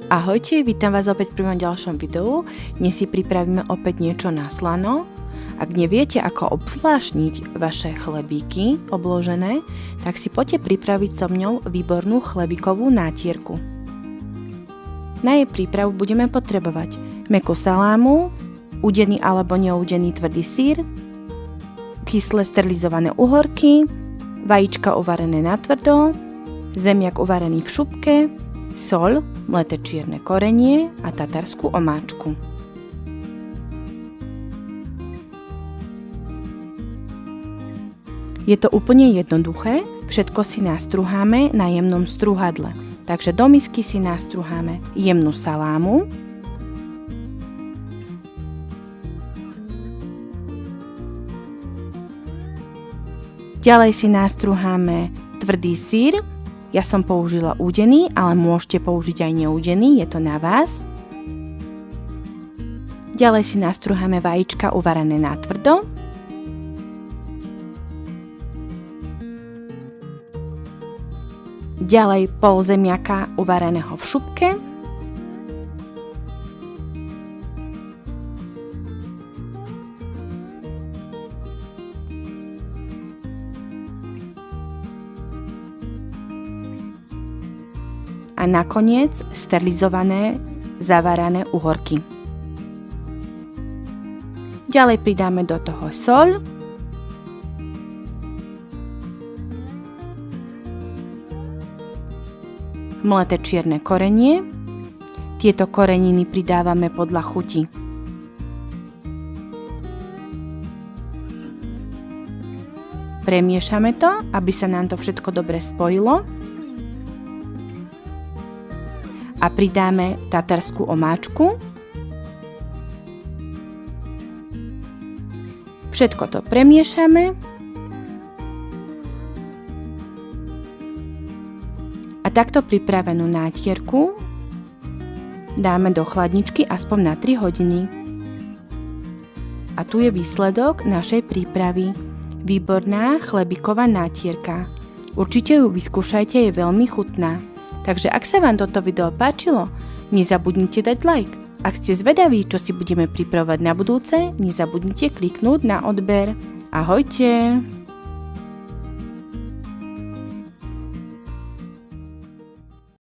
Ahojte, vítam vás opäť pri mojom ďalšom videu. Dnes si pripravíme opäť niečo na slano. Ak neviete, ako obzvláštniť vaše chlebíky obložené, tak si poďte pripraviť so mňou výbornú chlebíkovú nátierku. Na jej prípravu budeme potrebovať mäkkú salámu, udený alebo neudený tvrdý syr, kyslé sterilizované uhorky, vajíčka uvarené natvrdo, zemiak uvarený v šupke, soľ, mleté čierne korenie a tatarskú omáčku. Je to úplne jednoduché, všetko si nastruháme na jemnom strúhadle. Takže do misky si nastruháme jemnú salámu, ďalej si nastruháme tvrdý syr. Ja som použila údený, ale môžete použiť aj neúdený, je to na vás. Ďalej si nastruháme vajíčka uvarené natvrdo. Ďalej pol zemiaka uvareného v šupke. A nakoniec sterilizované zavarané uhorky. Ďalej pridáme do toho soľ, mleté čierne korenie. Tieto koreniny pridávame podľa chuti. Premiešame to, aby sa nám to všetko dobre spojilo. A pridáme tatarskú omáčku. Všetko to premiešame. A takto pripravenú nátierku dáme do chladničky aspoň na 3 hodiny. A tu je výsledok našej prípravy. Výborná chlebíková nátierka. Určite ju vyskúšajte, je veľmi chutná. Takže ak sa vám toto video páčilo, nezabudnite dať like. Ak ste zvedaví, čo si budeme pripravovať na budúce, nezabudnite kliknúť na odber. Ahojte!